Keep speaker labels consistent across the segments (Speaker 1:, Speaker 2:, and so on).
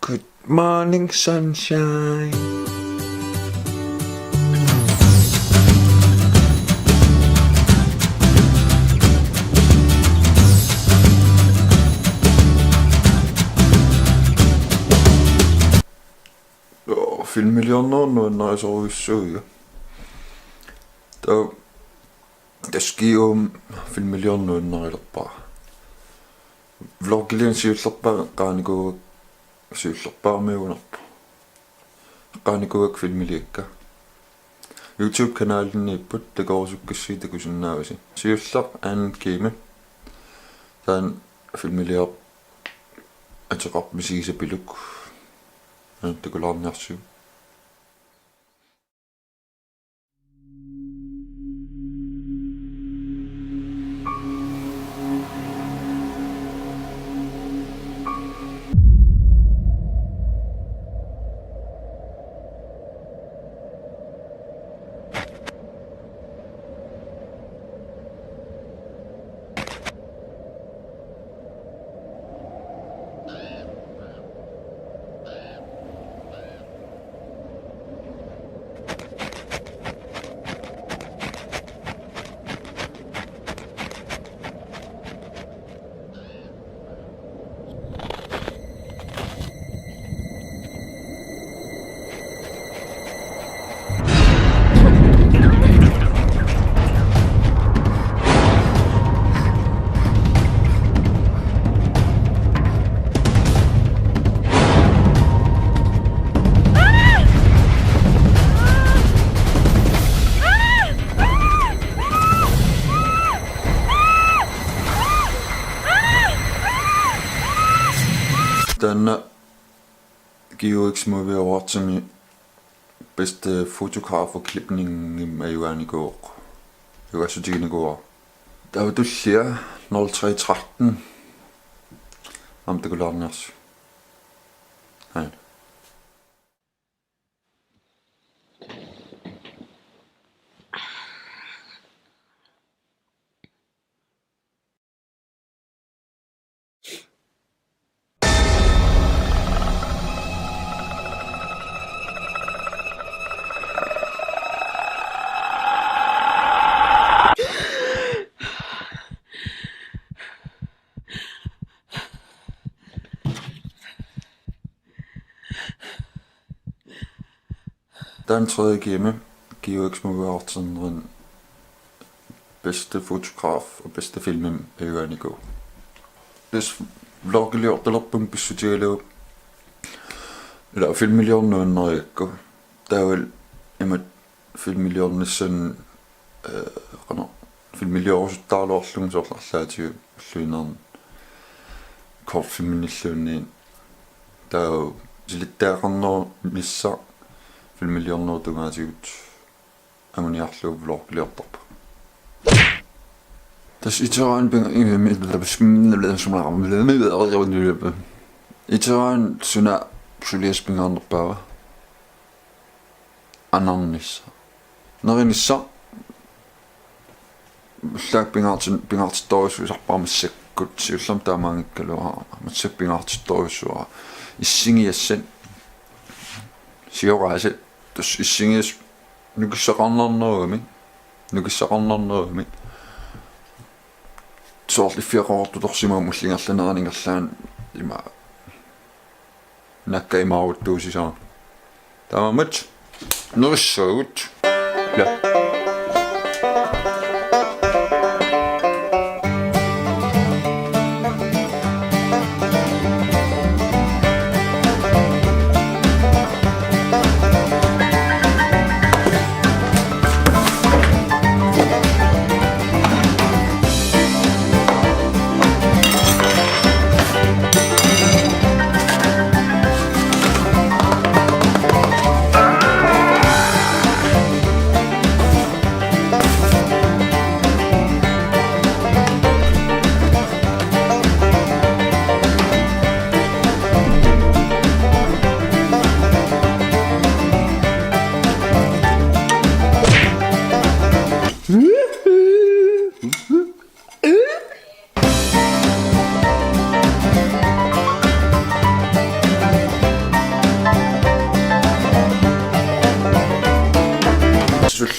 Speaker 1: Good morning, sunshine. Filmmillioner når jeg så udsøger. Der sker jo filmmillioner når jeg bare. Vloggen siger bare kan gå siger bare med under. Kan gå filmmillioner. YouTube-kanalen er på det går så kan se det kunne sådan noget sige. Siger en game. Den filmmillioner. Jeg tager op med sig så billede. Det går langt næste. Den giver ikke små ved over som bedste fotograf og klipning af Johan i går. Det var så dine går. Der var du ser 03:13 om det går langt. Nej. Den tredje game giver ikke små ved sådan den bedste fotograf og bedste film af Johan i går. Hvis vloggen lige der op på en besøgelse eller filmmillioner når jeg går. Der er vel filmmillioner sådan filmmillioner så der er også nogle så klart til sådan kortfilmen der er jo lidt der når misser filmmillioner du kan se ut man jeg slår vlog lige op. Das ist ja ein Italien suna Julius Bingan på Anonymous. Når en så slag Bingan stories så bare med sikkert så som der mange kalor med sikkert Bingan stories så i singe sind siger rejse det i singe nu kan så rende noget med nu kan så rende noget med så det 4 år du doch simmer muslinger sådan en sådan i mig nakka i mig du så der var mit nu så ud ja.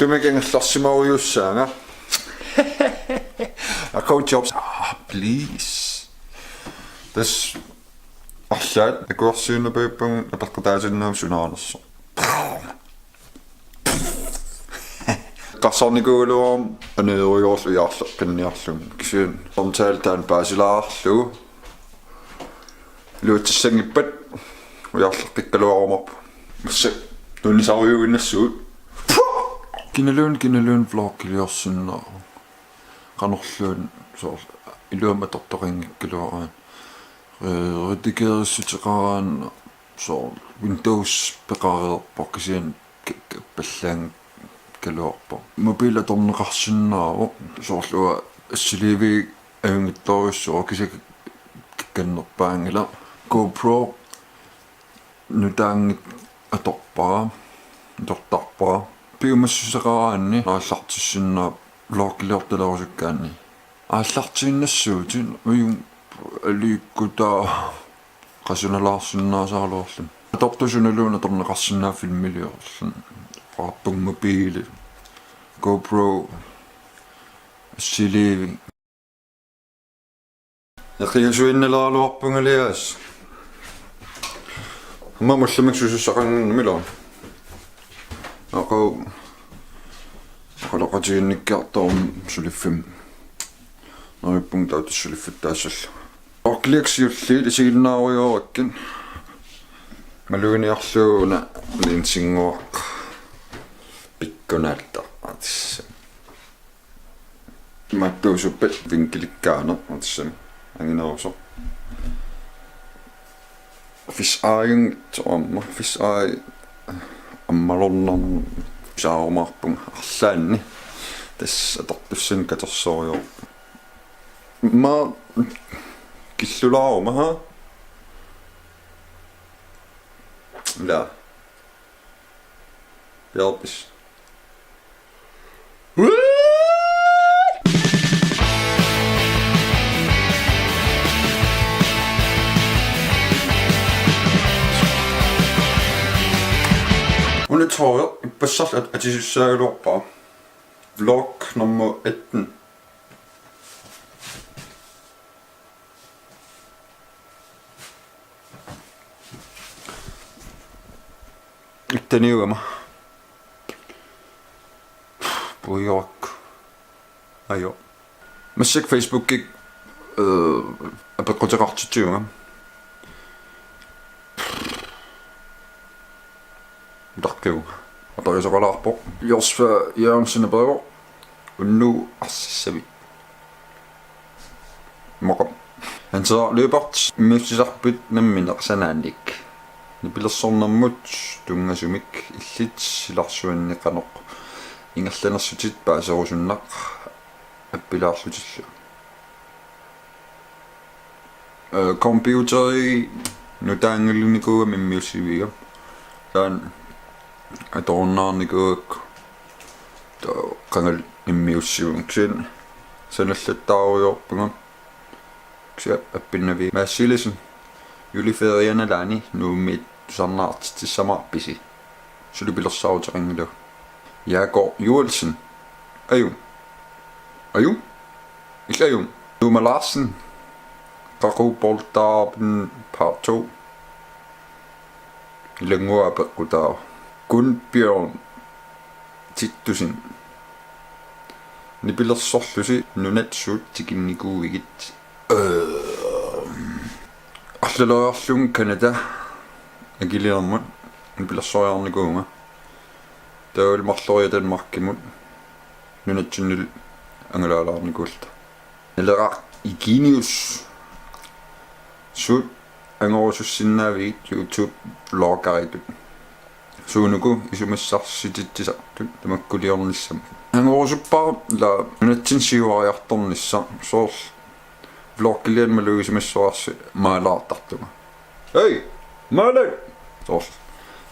Speaker 1: Llumigengallorsimarujussaaga. I called jobs. Please. This Allad akuarsiunapipung apaqtaasinnaam sunaanerso. Qassarnikuuluum aneeriorlu iarleq qinniarlum kisuun samtaaltaan paasilaarlu luutsissangippat uiarleq qikkaluarumarpu massa tunnisariuginnassuut kinalun vlogkiliorsunnaa qanorluun soor iluama tortoqinngikkaluaraan redigeerissutiqaraan soor Windows peqareerpo kisian pallaan kaluarpo mobile torneqarsunnaaru soorlua assilivi aungittoriussua kisak kannerpaangila GoPro nutaangit atorpaa tortarpaa piumassusaqaraanni aallartissunnaa vlogkiliortalerusukkaanni aallartiinnassuutin uyum aliikkutaa qasunalaarsunnaasaarluorlum tortusunaluuna torneqarsunnaa filmiliorlun qaarpung mobile GoPro assilivi yaqiusuinnalaaluarpungalias amma mullamiksusussaqanngmilo aqau qoloqatiinnikkiartorum suliffim narippung tautassuliffutaassalla orkliaksiulliit isiginnaarujorakkin maluginiarluuna liinsinguaq pikkunaalta atissa mattuusuppat vinkilikkaana atissa anginerso fish-eyeing fish-eye ammalornarn saarumarpung arlaanni tässä tortussan katersoorior ma killulaarumaha la Hjälpis. Och nu tar jag besatt att jag säger då vlogg nummer 1. Itteni juoma. Pujok. Ajo. Mässäk Facebookki apaqutaqartitsuunga. Darklu. Atarisoqalaarpo. Jorsfa Jørgensen unnu assissavi. Moqam. Han så løbert missisarput namminersanaannik. Nipilersornermut tungasumik illit silarsuanneqanoq ingerlanersutit paaserusunnaq appilaarlutillu computeri nutaangalunikuga mimmiussiviga taan atornaarnikuak ta qangal mimmiussivun ksin sanallattaaruyorpunga ksia appinnavi maassilisin juliferiana laani nuumit sarnaartittissamarpisi sulipilersaaruteqingilu Jakob Joelsen ayum illayum Numa Larsen qaquupportaarpin part 2 ilanguapeqqutaa Gunbjørn tittusin nipilersorlusi nunatsuut tikinnikuugit Arlaloorlum Canada agiliarmut nipilersoriarnikuunga taul marloria Danmarkimut nunatsunnil angalaalaarnikuulta nilera Iginius sut angorusussinnaavigit YouTube vloggaritut suunuku isumassarsitit tamakkuliornissam angorusuppar la nunatsinsiuariartornissa soor vlogkilian maluisumassuarsi maalaartartuma hei maala soor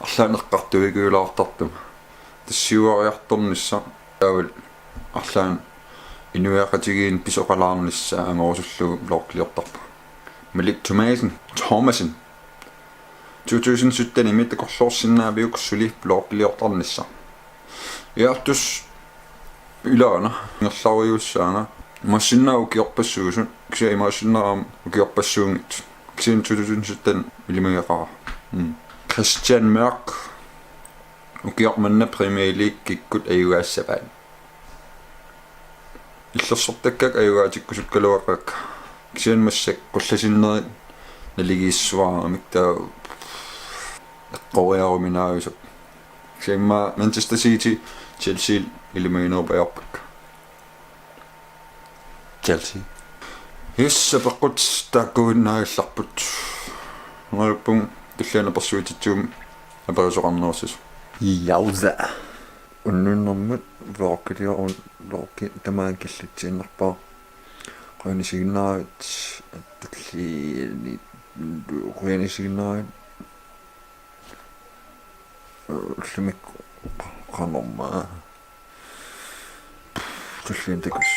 Speaker 1: арлааneqqartuiguulaartartuma тассиуариарторнisса таавал арлаан инуяқатигиин писоқалаарнisса ангорусуллугу vlogkiliortarpa Malik Thomasen 2017 имиттақорлуорсиннаавиук сули vlogkiliortarnissa Iartus ilaana ngerlariussaana масиннау киорпассуусун кисаимаасиннарам киорпассуунгит кисин тулусунсуттан илимагеқара Christian Mørk укиорманна Premier League киккут аюгаассапаат иллерсортаккак аюгаатиккусуккалуаққак кисианмассак қулласиннери налигииссуарамик таа эққориаруминаависап кисаимма Manchester City Chelsea илимагинерпаярпак Chelsea иссапаққут тааккуиннаагилларпут нгалппун туллаана персуититсуум аперисоқарнерсис яуза уннуннэрмут вооккилиорун лоокки тамаан киллитсииннарпаа қуянисигиннаагит тулли қуянисигиннаагит лумик қанорма туллиин такус